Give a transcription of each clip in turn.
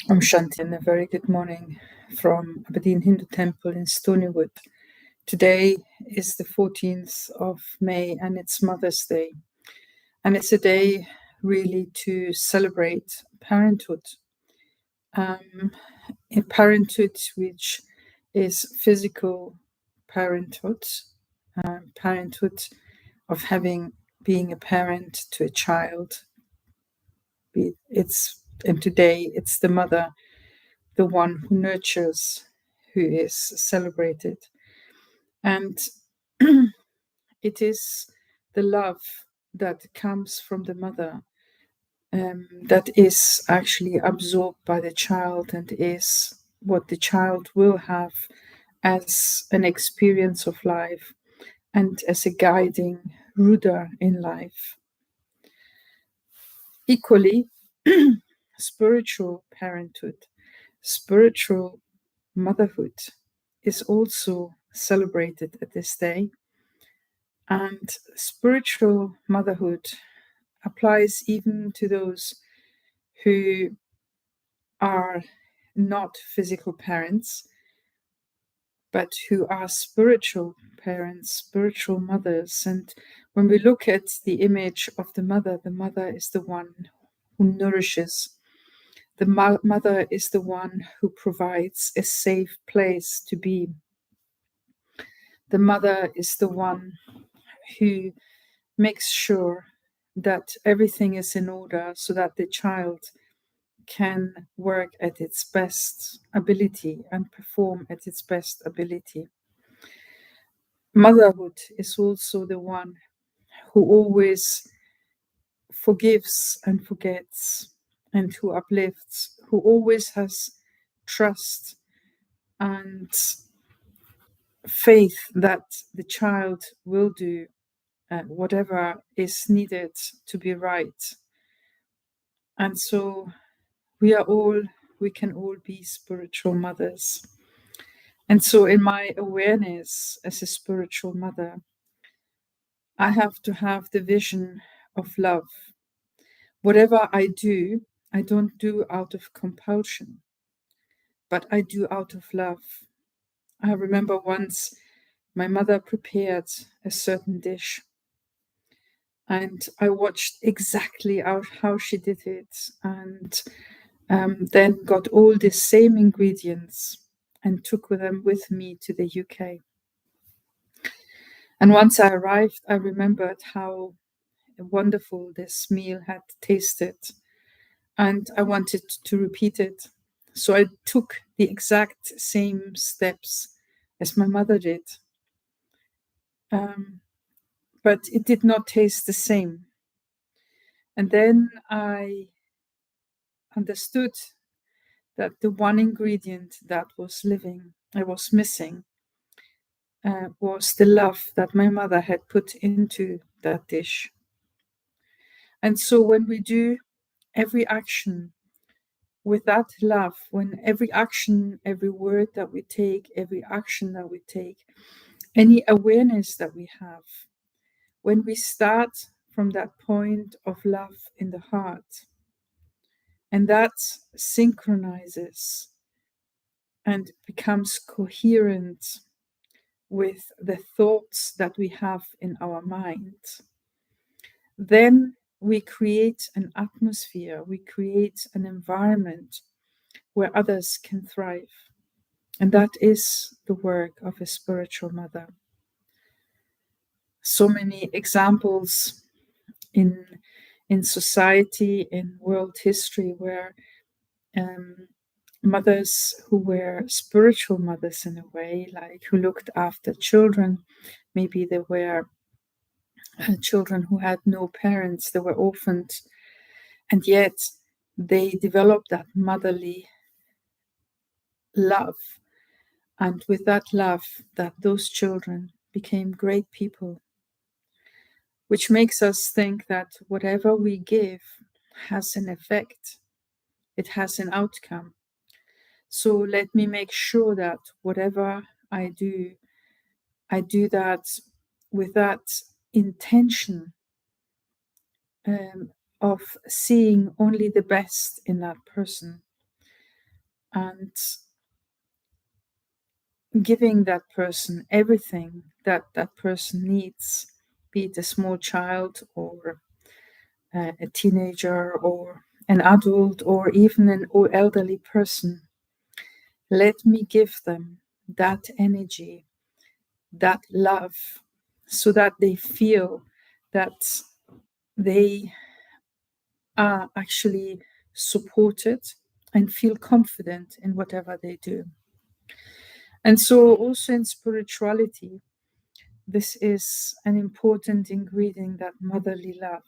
Om Shanti and a very good morning from Aberdeen Hindu Temple in Stonywood. Today is the 14th of May and it's Mother's Day. And it's a day really to celebrate parenthood. In parenthood, which is physical parenthood, parenthood of being a parent to a child. And today it's the mother, the one who nurtures, who is celebrated. And it is the love that comes from the mother that is actually absorbed by the child and is what the child will have as an experience of life and as a guiding ruler in life. Equally, spiritual parenthood, spiritual motherhood is also celebrated at this day. And spiritual motherhood applies even to those who are not physical parents, but who are spiritual parents, spiritual mothers. And when we look at the image of the mother is the one who nourishes. The mother is the one who provides a safe place to be. The mother is the one who makes sure that everything is in order so that the child can work at its best ability and perform at its best ability. Motherhood is also the one who always forgives and forgets and who uplifts, who always has trust and faith that the child will do whatever is needed to be right. And so we can all be spiritual mothers. And so in my awareness as a spiritual mother, I have to have the vision of love. Whatever I do, I don't do out of compulsion, but I do out of love. I remember once my mother prepared a certain dish, and I watched exactly how she did it, and then got all the same ingredients and took them with me to the UK. And once I arrived, I remembered how wonderful this meal had tasted, and I wanted to repeat it. So I took the exact same steps as my mother did. But it did not taste the same. And then I understood that the one ingredient that was missing, was the love that my mother had put into that dish. And so when we do every action with that love, when every action, every word that we take, every action that we take, any awareness that we have, when we start from that point of love in the heart, and that synchronizes and becomes coherent with the thoughts that we have in our mind, then we create an atmosphere, we create an environment where others can thrive. And that is the work of a spiritual mother. So many examples in society, in world history, where mothers who were spiritual mothers in a way, like who looked after children. Maybe they were children who had no parents, they were orphaned, and yet they developed that motherly love. And with that love, that those children became great people, which makes us think that whatever we give has an effect, it has an outcome. So let me make sure that whatever I do that with that intention of seeing only the best in that person, and giving that person everything that that person needs, be it a small child or a teenager or an adult or even an elderly person. Let me give them that energy, that love, so that they feel that they are actually supported and feel confident in whatever they do. And so, also in spirituality, this is an important ingredient, that motherly love.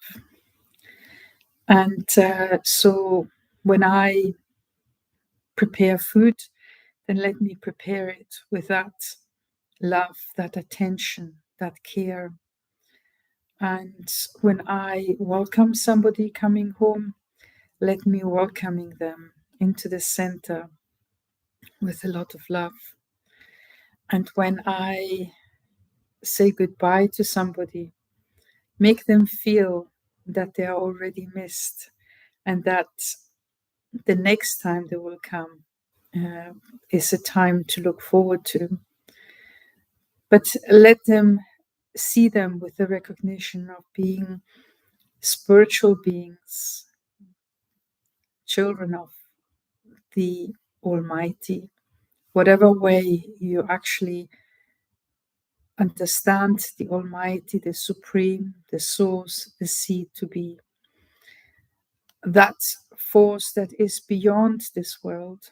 And so, when I prepare food, then let me prepare it with that love, that attention, that care. And when I welcome somebody coming home, let me welcoming them into the center with a lot of love. And when I say goodbye to somebody, make them feel that they are already missed and that the next time they will come is a time to look forward to. But let them see them with the recognition of being spiritual beings, children of the Almighty, whatever way you actually understand the Almighty, the Supreme, the Source, the Seed to be. That force that is beyond this world,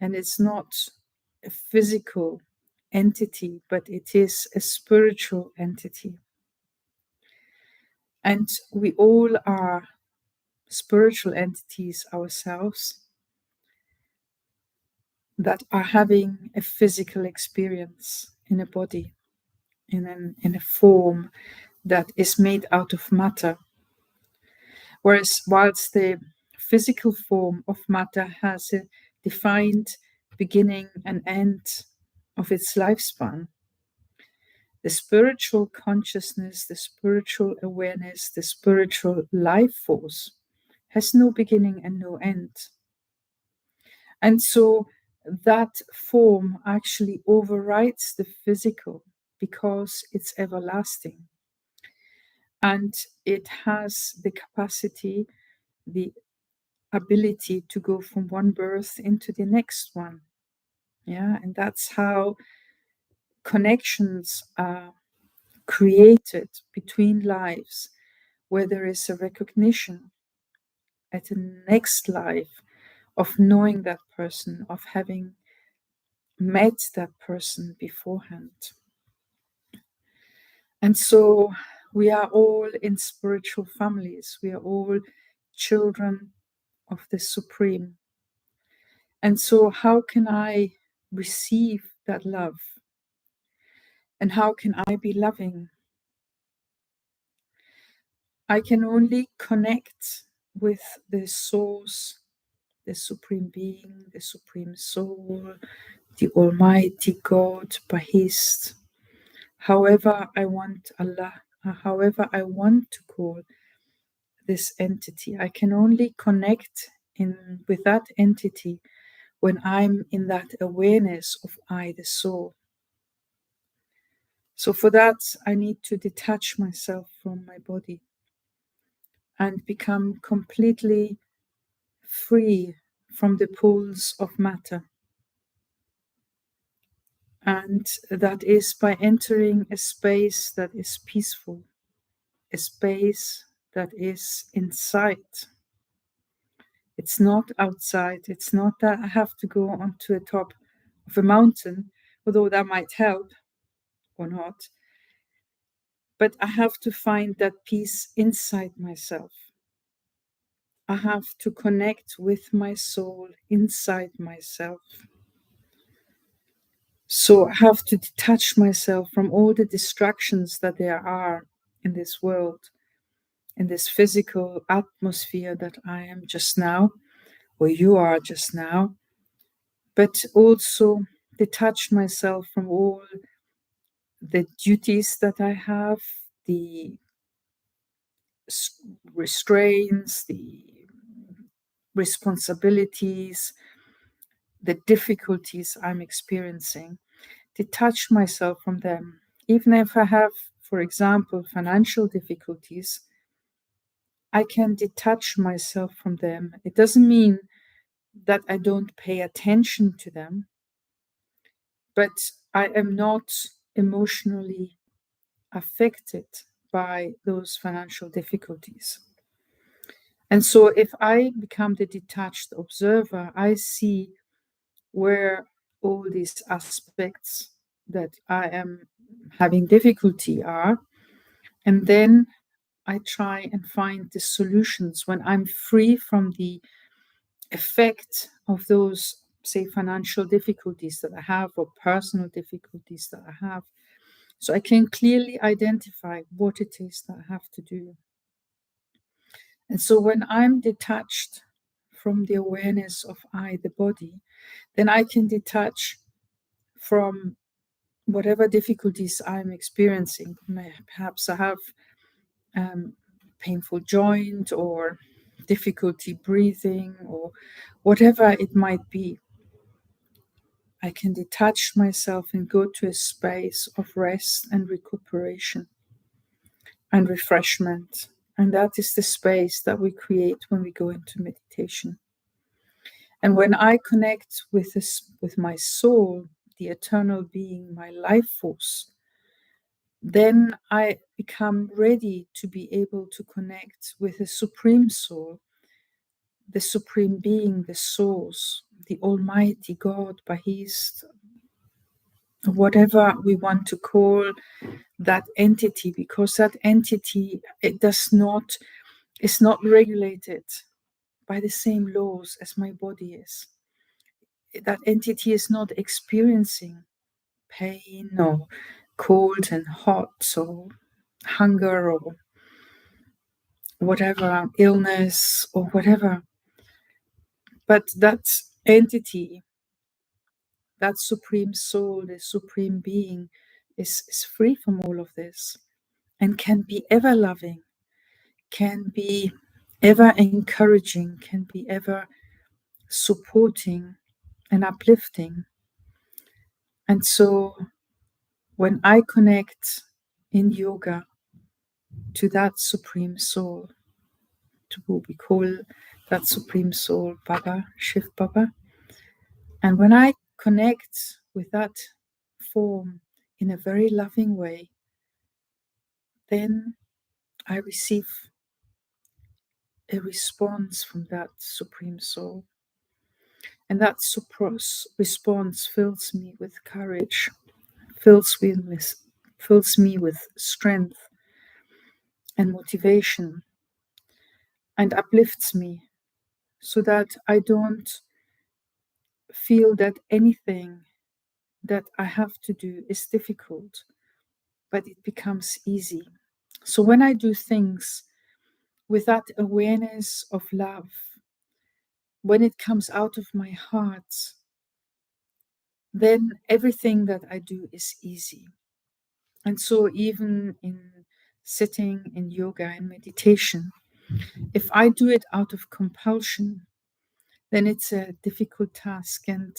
and it's not a physical entity, but it is a spiritual entity. And we all are spiritual entities ourselves that are having a physical experience in a body, in a form that is made out of matter. Whereas whilst the physical form of matter has a defined beginning and end of its lifespan, the spiritual consciousness, the spiritual awareness, the spiritual life force has no beginning and no end. And so that form actually overrides the physical because it's everlasting. And it has the capacity, the ability to go from one birth into the next one. Yeah, and that's how connections are created between lives, where there is a recognition at the next life of knowing that person, of having met that person beforehand. And so we are all in spiritual families. We are all children of the Supreme. And so how can I receive that love? And how can I be loving? I can only connect with the source, the Supreme Being, the Supreme Soul, the Almighty God, Bahist, however I want Allah, however I want to call this entity. I can only connect with that entity when I'm in that awareness of I, the soul. So for that, I need to detach myself from my body and become completely free from the pulls of matter. And that is by entering a space that is peaceful, a space that is inside. It's not outside. It's not that I have to go onto the top of a mountain, although that might help or not. But I have to find that peace inside myself. I have to connect with my soul inside myself. So I have to detach myself from all the distractions that there are in this world, in this physical atmosphere that I am just now, or you are just now, but also detach myself from all the duties that I have, the restraints, the responsibilities, the difficulties I'm experiencing, detach myself from them. Even if I have, for example, financial difficulties, I can detach myself from them. It doesn't mean that I don't pay attention to them, but I am not emotionally affected by those financial difficulties. And so if I become the detached observer, I see where all these aspects that I am having difficulty are. And then I try and find the solutions when I'm free from the effect of those, say, financial difficulties that I have or personal difficulties that I have. So I can clearly identify what it is that I have to do. And so when I'm detached from the awareness of I, the body, then I can detach from whatever difficulties I'm experiencing. Perhaps I have painful joint or difficulty breathing or whatever it might be. I can detach myself and go to a space of rest and recuperation and refreshment. And that is the space that we create when we go into meditation. And when I connect with this, with my soul, the eternal being, my life force, then I become ready to be able to connect with the Supreme Soul, the Supreme Being, the Source, the Almighty God, Bahist, whatever we want to call that entity, because that entity, is not regulated by the same laws as my body is. That entity is not experiencing pain or cold and hot or hunger or whatever, illness or whatever. But that entity, that supreme soul, the supreme being, is free from all of this and can be ever loving, can be ever encouraging, can be ever supporting and uplifting. And so when I connect in yoga to that supreme soul, to what we call that supreme soul, Baba, Shiv Baba, and when I connect with that form in a very loving way, then I receive a response from that supreme soul. And that response fills me with courage, fills me with strength and motivation, and uplifts me so that I don't feel that anything that I have to do is difficult, but it becomes easy. So when I do things with that awareness of love, when it comes out of my heart, then everything that I do is easy. And so even in sitting in yoga and meditation, if I do it out of compulsion, then it's a difficult task and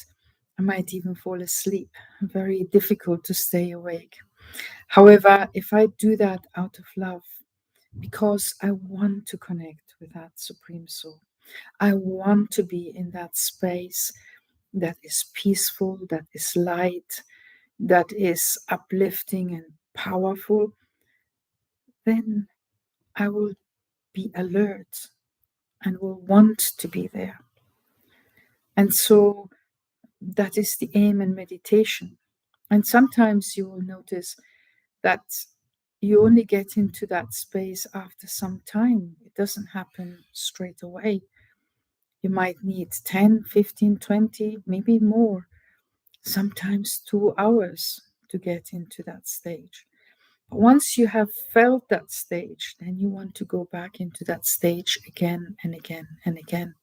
I might even fall asleep. Very difficult to stay awake. However, if I do that out of love, because I want to connect with that Supreme Soul, I want to be in that space that is peaceful, that is light, that is uplifting and powerful, then I will be alert and will want to be there. And so that is the aim in meditation. And sometimes you will notice that you only get into that space after some time. It doesn't happen straight away. You might need 10, 15, 20, maybe more, sometimes 2 hours to get into that stage. But once you have felt that stage, then you want to go back into that stage again and again and again.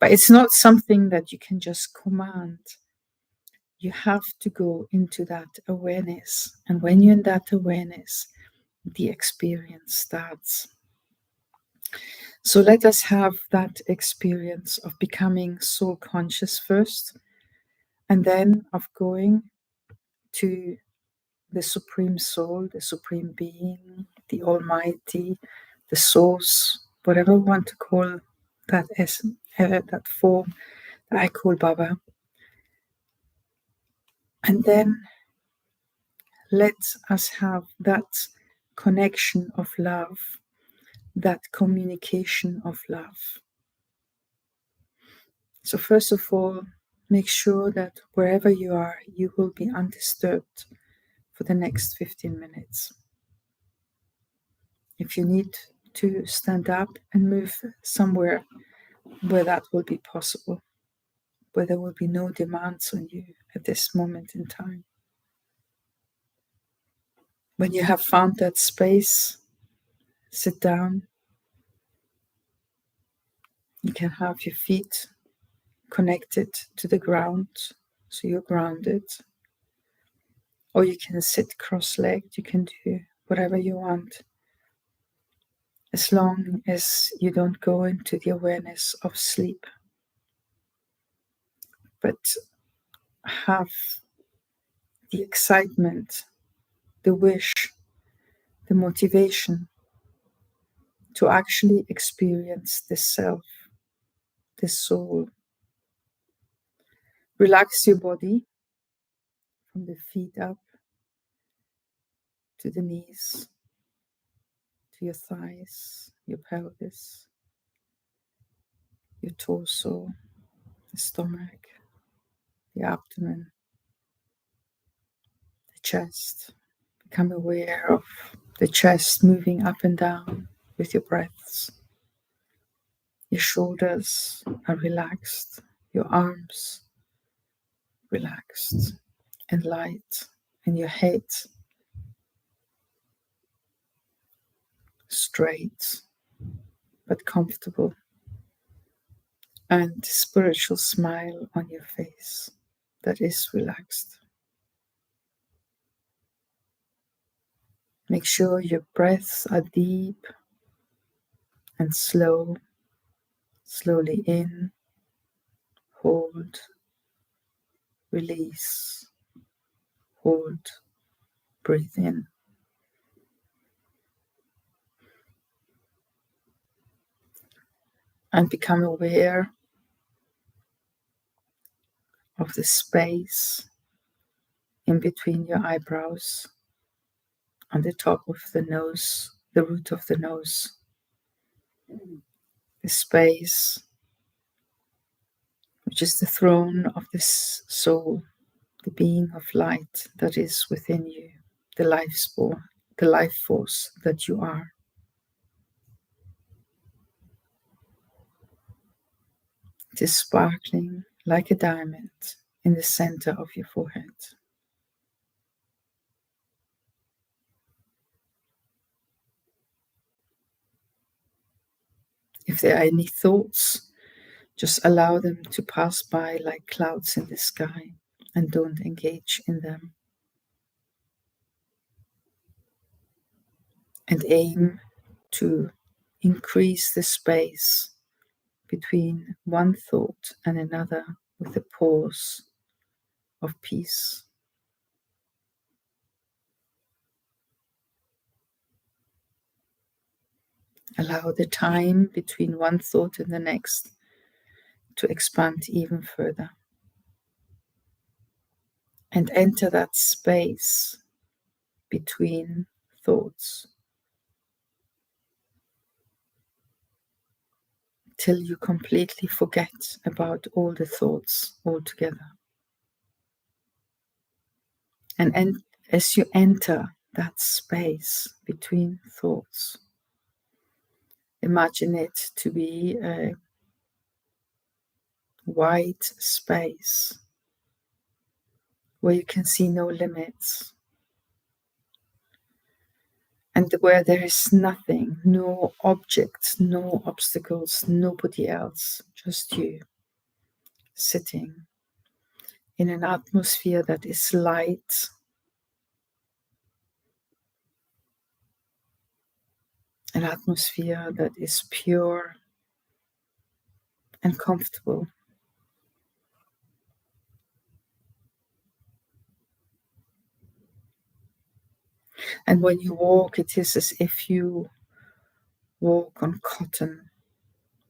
But it's not something that you can just command. You have to go into that awareness. And when you're in that awareness, the experience starts. So let us have that experience of becoming soul conscious first, and then of going to the Supreme Soul, the Supreme Being, the Almighty, the Source, whatever you want to call that essence, that form that I call Baba. And then let us have that connection of love, that communication of love. So first of all, make sure that wherever you are, you will be undisturbed for the next 15 minutes. If you need to stand up and move somewhere where that will be possible, where there will be no demands on you at this moment in time. When you have found that space, sit down. You can have your feet connected to the ground, so you're grounded. Or you can sit cross-legged, you can do whatever you want, as long as you don't go into the awareness of sleep, but have the excitement, the wish, the motivation to actually experience the self, the soul. Relax your body from the feet up to the knees, to your thighs, your pelvis, your torso, the stomach, the abdomen, the chest. Become aware of the chest moving up and down with your breaths. Your shoulders are relaxed, your arms relaxed and light, and your head straight but comfortable, and a spiritual smile on your face that is relaxed. Make sure your breaths are deep and slow. Slowly in, hold, release, hold, breathe in. And become aware of the space in between your eyebrows, on the top of the nose, the root of the nose. The space which is the throne of this soul, the being of light that is within you, the life force that you are. It is sparkling like a diamond in the center of your forehead. If there are any thoughts, just allow them to pass by like clouds in the sky and don't engage in them. And aim to increase the space between one thought and another with a pause of peace. Allow the time between one thought and the next to expand even further. And enter that space between thoughts till you completely forget about all the thoughts altogether. And as you enter that space between thoughts, imagine it to be a wide space where you can see no limits, and where there is nothing, no objects, no obstacles, nobody else, just you, sitting in an atmosphere that is light, an atmosphere that is pure and comfortable. And when you walk, it is as if you walk on cotton,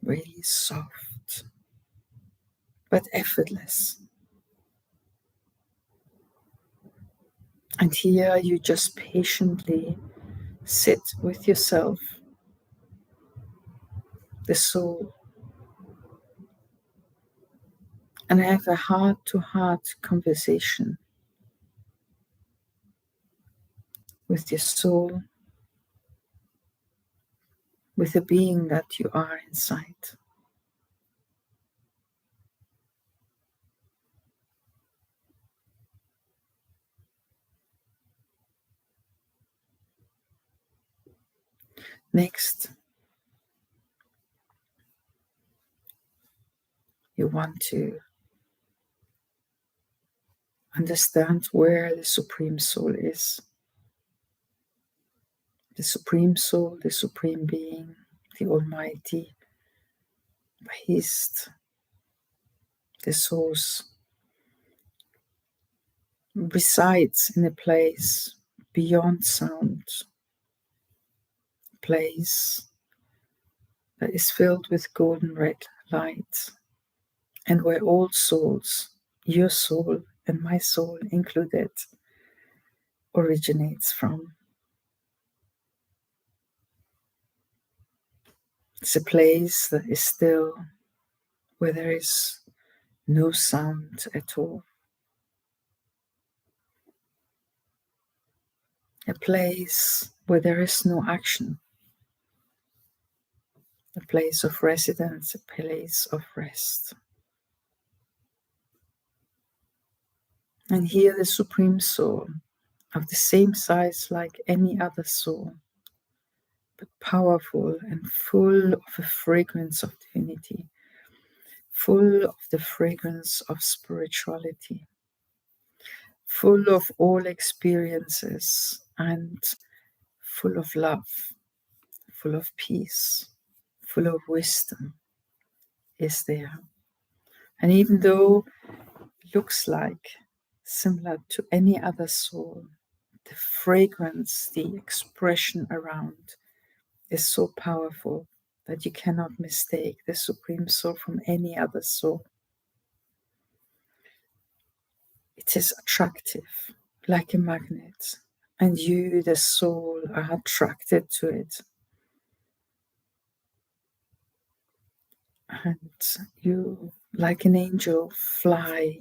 really soft, but effortless. And here you just patiently sit with yourself, the soul, and have a heart-to-heart conversation with your soul, with the being that you are inside. Next, you want to understand where the Supreme Soul is. The Supreme Soul, the Supreme Being, the Almighty, Beast, the Source, resides in a place beyond sound, a place that is filled with golden red light, and where all souls, your soul and my soul included, originates from. It's a place that is still, where there is no sound at all. A place where there is no action. A place of residence, a place of rest. And here the Supreme Soul, of the same size like any other soul, but powerful and full of a fragrance of divinity, full of the fragrance of spirituality, full of all experiences and full of love, full of peace, full of wisdom is there. And even though it looks like similar to any other soul, the fragrance, the expression around is so powerful that you cannot mistake the Supreme Soul from any other soul. It is attractive, like a magnet, and you, the soul, are attracted to it. And you, like an angel, fly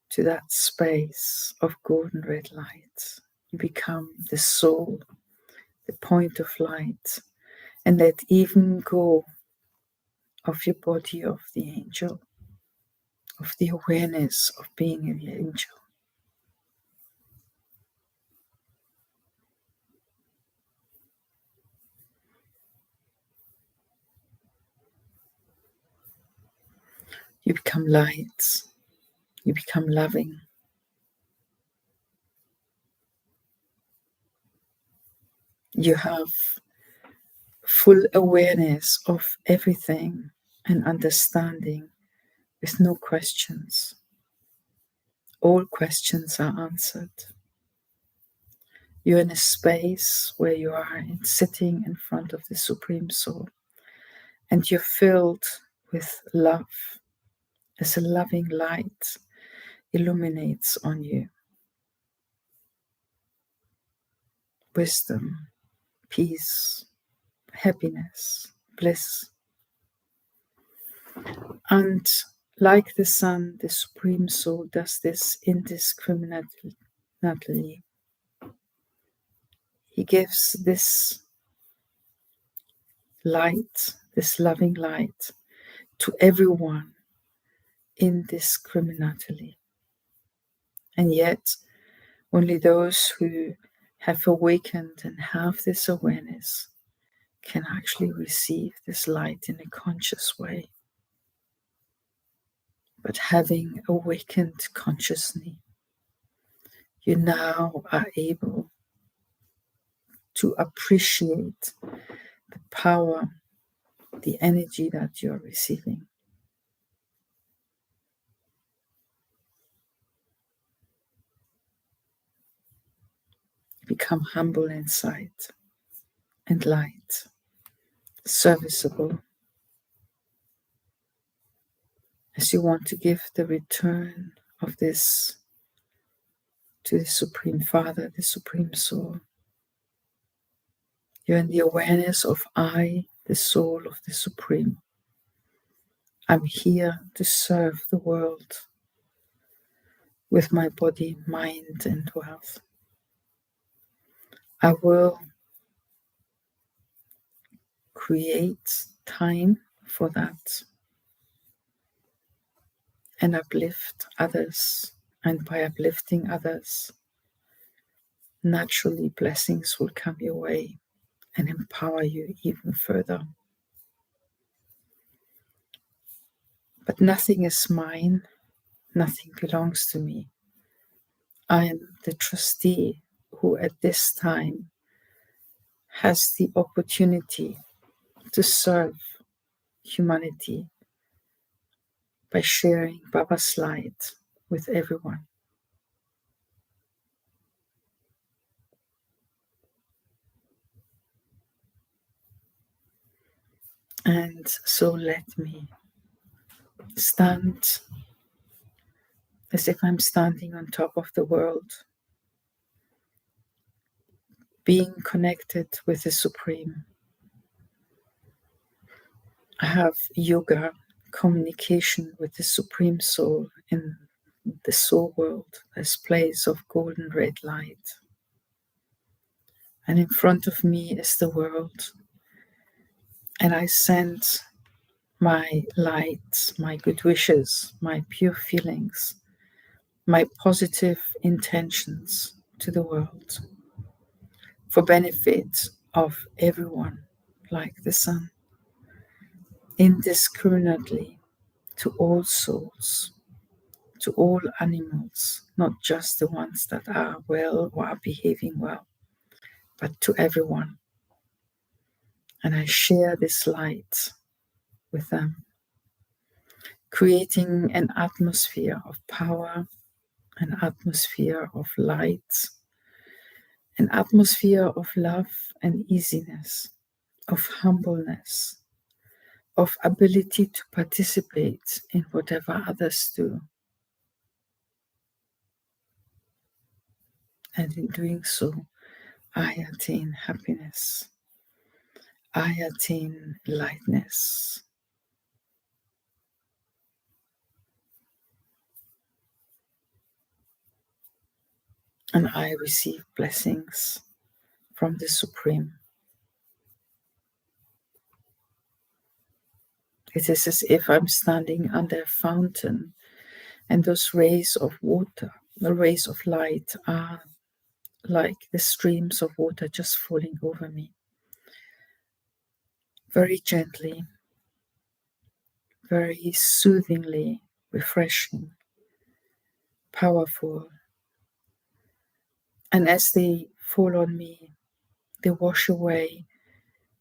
to that space of golden red light. You become the soul, the point of light, and let even go of your body of the angel, of the awareness of being an angel. You become light, you become loving. You have full awareness of everything and understanding with no questions. All questions are answered. You're in a space where you are sitting in front of the Supreme Soul, and you're filled with love as a loving light illuminates on you. Wisdom, peace, happiness, bliss. And like the sun, the Supreme Soul does this indiscriminately. He gives this light, this loving light, to everyone indiscriminately. And yet, only those who have awakened and have this awareness can actually receive this light in a conscious way. But having awakened consciously, you now are able to appreciate the power, the energy that you're receiving. Become humble inside and light, serviceable, as you want to give the return of this to the Supreme Father, the Supreme Soul. You're in the awareness of I, the soul of the Supreme. I'm here to serve the world with my body, mind, and wealth. I will create time for that and uplift others. And by uplifting others, naturally blessings will come your way and empower you even further. But nothing is mine, nothing belongs to me. I am the trustee who at this time has the opportunity to serve humanity by sharing Baba's light with everyone. And so let me stand as if I'm standing on top of the world, being connected with the Supreme. I have yoga, communication with the Supreme Soul in the soul world, this place of golden red light. And in front of me is the world. And I send my light, my good wishes, my pure feelings, my positive intentions to the world for benefit of everyone, like the sun, indiscriminately to all souls, to all animals, not just the ones that are well or are behaving well, but to everyone. And I share this light with them, creating an atmosphere of power, an atmosphere of light, an atmosphere of love and easiness, of humbleness, of ability to participate in whatever others do. And in doing so, I attain happiness. I attain lightness. And I receive blessings from the Supreme. It is as if I'm standing under a fountain and those rays of water, the rays of light, are like the streams of water just falling over me. Very gently, very soothingly, refreshing, powerful. And as they fall on me, they wash away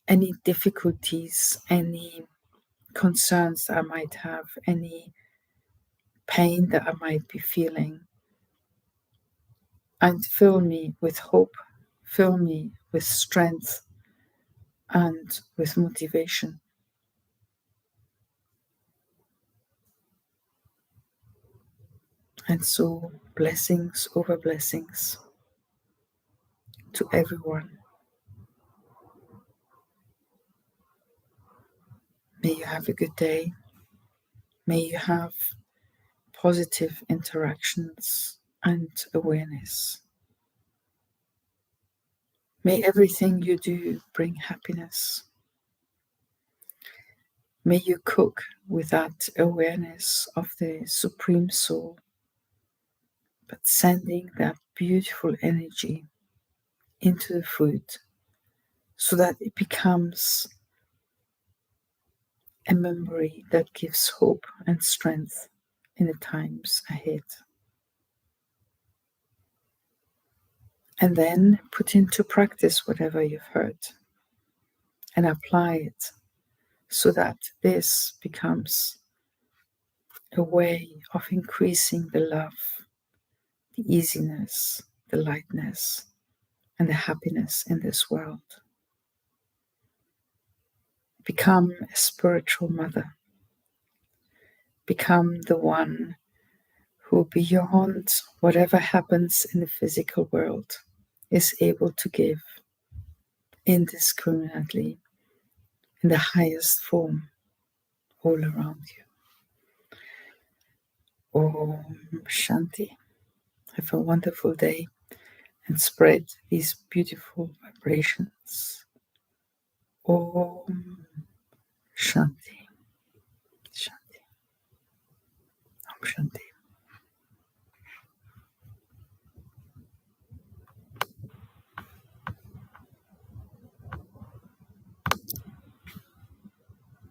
any difficulties, any concerns that I might have, any pain that I might be feeling, and fill me with hope, fill me with strength and with motivation. And so blessings over blessings to everyone. May you have a good day. May you have positive interactions and awareness. May everything you do bring happiness. May you cook with that awareness of the Supreme Soul, but sending that beautiful energy into the food so that it becomes a memory that gives hope and strength in the times ahead. And then put into practice whatever you've heard and apply it so that this becomes a way of increasing the love, the easiness, the lightness, and the happiness in this world. Become a spiritual mother. Become the one who, beyond whatever happens in the physical world, is able to give indiscriminately in the highest form all around you. Om Shanti. Have a wonderful day and spread these beautiful vibrations. Om Shanti.